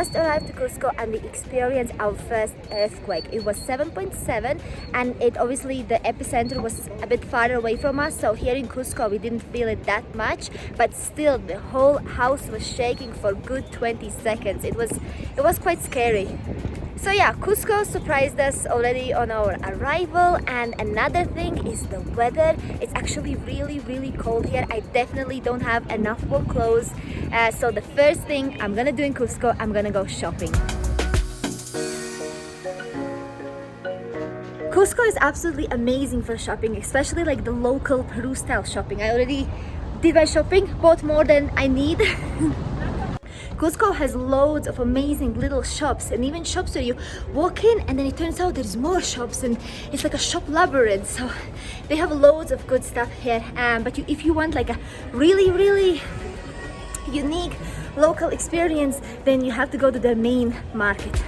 just arrived to Cusco and we experienced our first earthquake. It was 7.7 and it obviously the epicenter was a bit farther away from us, so here in Cusco we didn't feel it that much, but still the whole house was shaking for good 20 seconds. It was quite scary. So yeah, Cusco surprised us already on our arrival, and another thing is the weather. It's actually really cold here. I definitely don't have enough warm clothes. So the first thing I'm gonna do in Cusco, I'm gonna go shopping. Cusco is absolutely amazing for shopping, especially like the local Peru style shopping. I already did my shopping, bought more than I need. Cusco has loads of amazing little shops, and even shops where you walk in and then it turns out there's more shops and it's like a shop labyrinth. So they have loads of good stuff here, but if you want like a really unique local experience, then you have to go to the main market.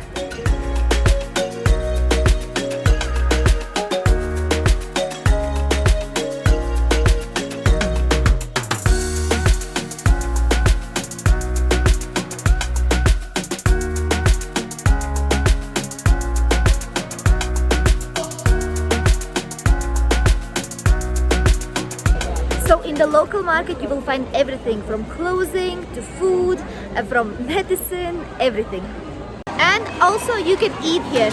In the local market you will find everything from clothing to food, from medicine, everything. And also you can eat here.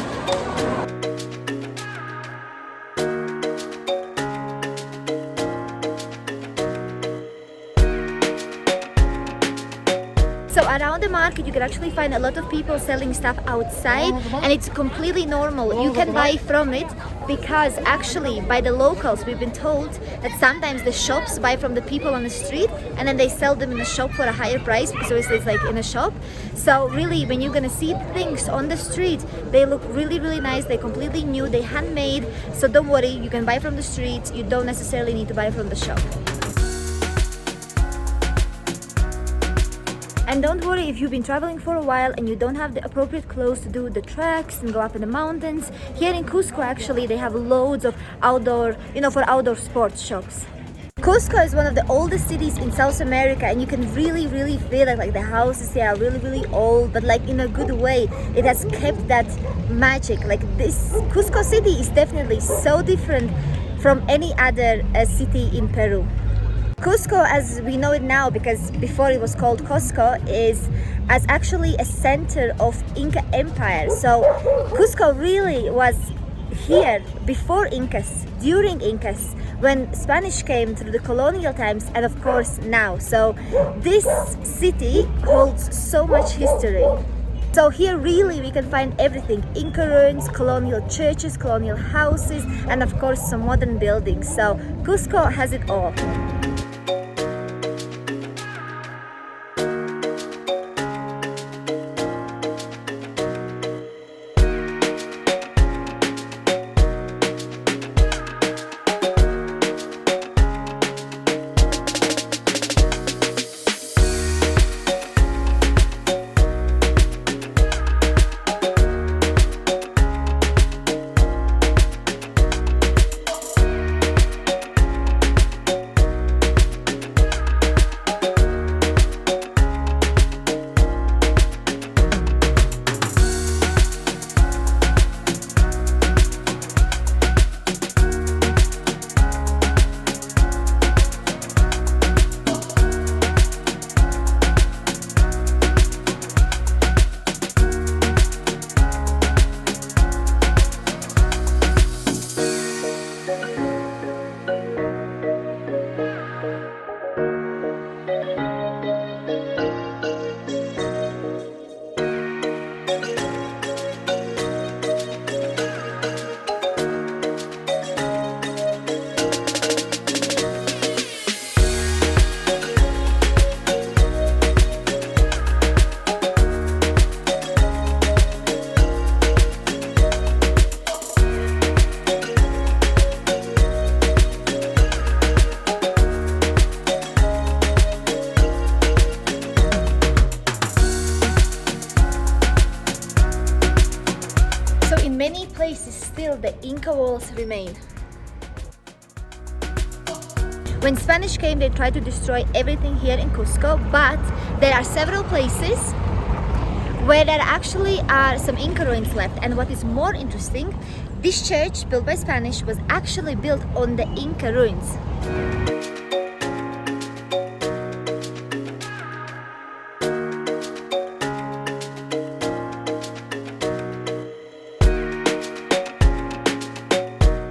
So around the market you can actually find a lot of people selling stuff outside, and it's completely normal. You can buy from it because actually by the locals we've been told that sometimes the shops buy from the people on the street and then they sell them in the shop for a higher price, because obviously it's like in a shop. So really when you're gonna see things on the street, they look really nice, they're completely new, they're handmade. So don't worry, you can buy from the street, you don't necessarily need to buy from the shop. And don't worry if you've been traveling for a while and you don't have the appropriate clothes to do the treks and go up in the mountains. Here in Cusco actually they have loads of outdoor, for outdoor sports shops. Cusco is one of the oldest cities in South America, and you can really feel it. Like the houses here are really old, but like in a good way. It has kept that magic. Like this Cusco city is definitely so different from any other city in Peru. Cusco, as we know it now, because before it was called Cusco, is as actually a center of Inca Empire. So Cusco really was here before Incas, during Incas, when Spanish came through the colonial times, and of course now. So this city holds so much history. So here really we can find everything: Inca ruins, colonial churches, colonial houses, and of course some modern buildings. So Cusco has it all. places still the Inca walls remain. When Spanish came, they tried to destroy everything here in Cusco, but there are several places where there actually are some Inca ruins left. And what is more interesting, this church, built by Spanish, was actually built on the Inca ruins.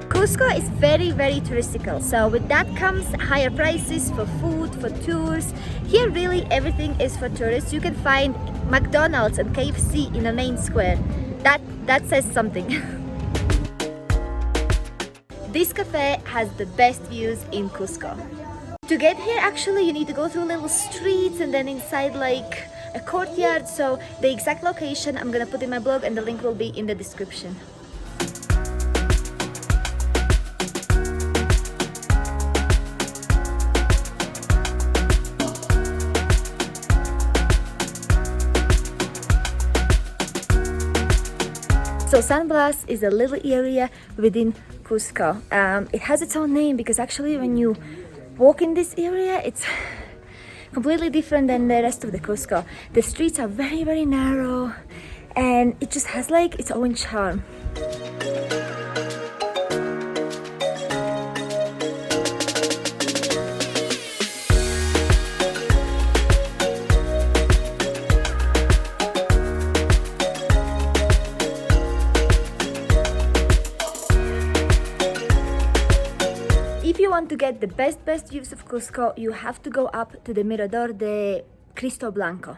Cusco is very, very touristical, so with that comes higher prices for food, for tours. Here really everything is for tourists. You can find McDonald's and KFC in the main square. That says something. This cafe has the best views in Cusco. To get here, actually, you need to go through little streets and then inside like a courtyard. So the exact location I'm gonna put in my blog and the link will be in the description. So San Blas is a little area within Cusco. It has its own name because actually when you walk in this area, it's completely different than the rest of the Cusco. The streets are very, very narrow and it just has like its own charm. To get the best views of Cusco, you have to go up to the Mirador de Cristo Blanco.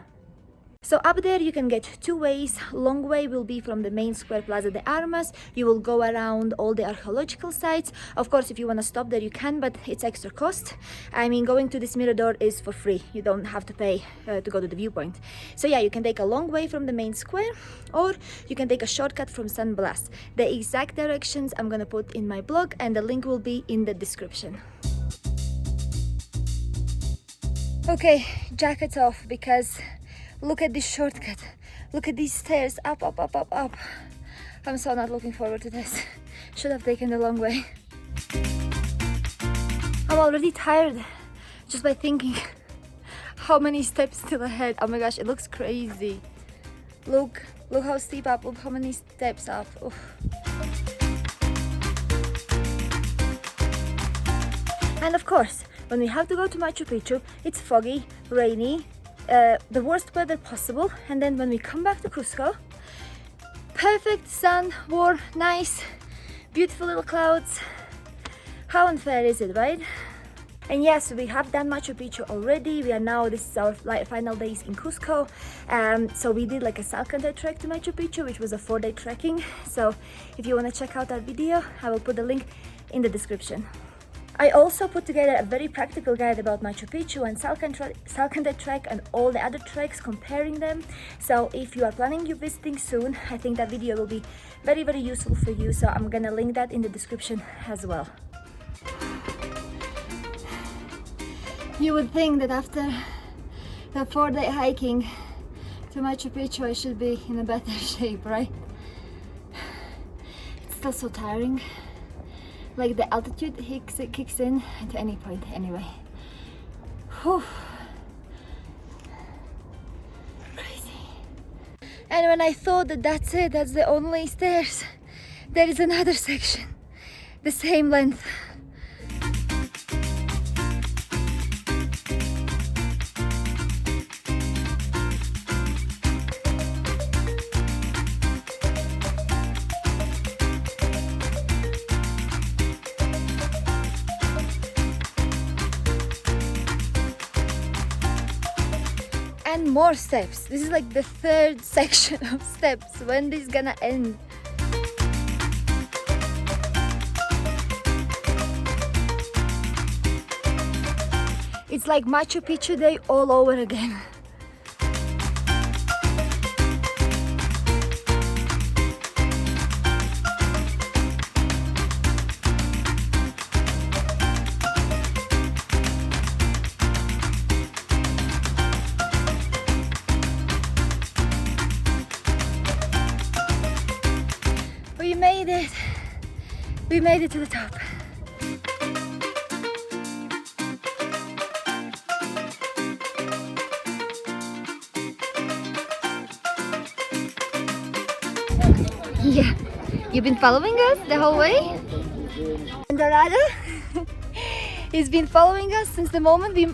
So up there you can get two ways. Long way will be from the main square Plaza de Armas. You will go around all the archaeological sites. Of course, if you want to stop there you can, but it's extra cost. I mean, going to this Mirador is for free. You don't have to pay to go to the Viewpoint. So yeah, you can take a long way from the main square, or you can take a shortcut from San Blas. The exact directions I'm gonna put in my blog and the link will be in the description. Okay, jackets off because look at this shortcut. Look at these stairs, up. I'm so not looking forward to this. Should have taken the long way. I'm already tired just by thinking how many steps still ahead. Oh my gosh, it looks crazy. Look how steep up, look how many steps up. Oof. And of course, when we have to go to Machu Picchu, it's foggy, rainy, the worst weather possible. And then when we come back to Cusco, perfect sun, warm, nice, beautiful little clouds. How unfair is it, right? And yes, we have done Machu Picchu already. This is our final days in Cusco. So we did like a Salcantay trek to Machu Picchu, which was a 4-day trekking. So if you want to check out that video, I will put the link in the description. I also put together a very practical guide about Machu Picchu and Salcantay trek and all the other treks, comparing them. So if you are planning your visiting soon, I think that video will be very, very useful for you. So I'm gonna link that in the description as well. You would think that after the 4-day hiking to Machu Picchu, I should be in a better shape, right? It's still so tiring. Like the altitude kicks in at any point anyway. Whew. Crazy. And when I thought that that's it, that's the only stairs, there is another section, the same length. And more steps. This is like the 3rd section of steps. When this gonna end? It's like Machu Picchu day all over again. We made it to the top. You've been following us the whole way? And Dorado? He's been following us since the moment we...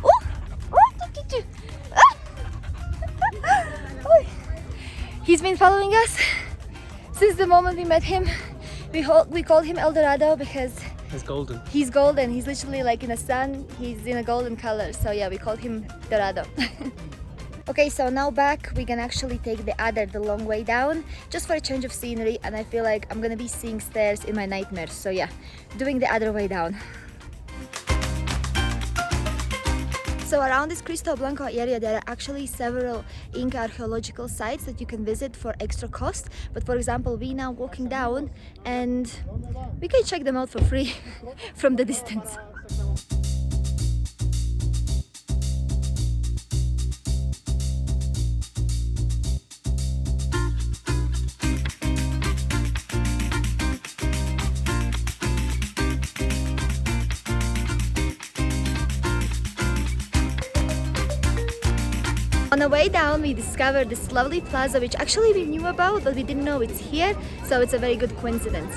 He's been following us since the moment we met him. We called him El Dorado because He's golden. He's golden. He's literally like in the sun. He's in a golden color. So yeah, we called him Dorado. Okay, so now back we can actually take the long way down just for a change of scenery, and I feel like I'm gonna be seeing stairs in my nightmares. So yeah, doing the other way down. So around this Cristo Blanco area, there are actually several Inca archaeological sites that you can visit for extra cost. But for example, we now walking down and we can check them out for free from the distance. On the way down, we discovered this lovely plaza, which actually we knew about, but we didn't know it's here, so it's a very good coincidence.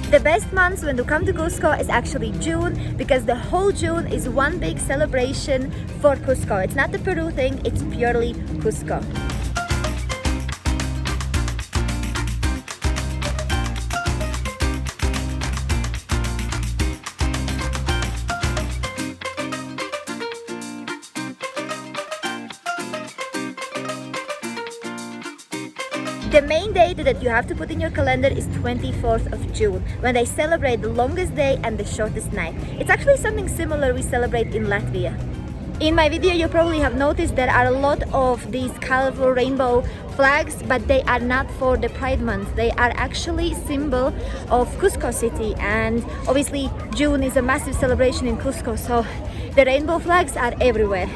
The best months when to come to Cusco is actually June, because the whole June is one big celebration for Cusco. It's not the Peru thing, it's purely Cusco. The main date that you have to put in your calendar is 24th of June, when they celebrate the longest day and the shortest night. It's actually something similar we celebrate in Latvia. In my video you probably have noticed there are a lot of these colorful rainbow flags, but they are not for the Pride month. They are actually symbol of Cusco city, and obviously June is a massive celebration in Cusco, so the rainbow flags are everywhere.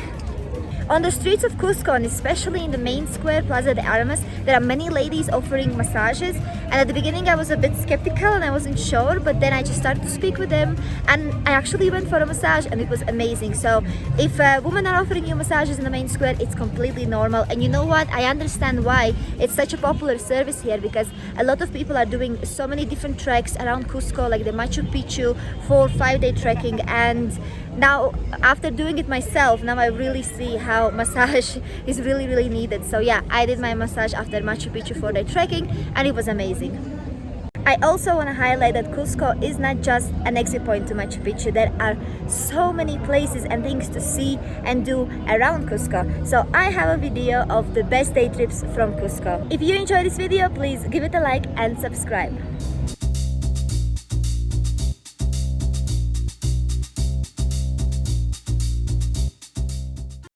On the streets of Cusco, and especially in the main square, Plaza de Armas, there are many ladies offering massages, and at the beginning I was a bit skeptical and I wasn't sure, but then I just started to speak with them and I actually went for a massage and it was amazing. So if women are offering you massages in the main square, it's completely normal. And you know what, I understand why it's such a popular service here, because a lot of people are doing so many different treks around Cusco, like the Machu Picchu 4-5-day trekking, and now after doing it myself, now I really see how massage is really needed. So yeah, I did my massage after Machu Picchu 4-day trekking and it was amazing. I also want to highlight that Cusco is not just an exit point to Machu Picchu. There are so many places and things to see and do around Cusco. So I have a video of the best day trips from Cusco. If you enjoyed this video, please give it a like and subscribe.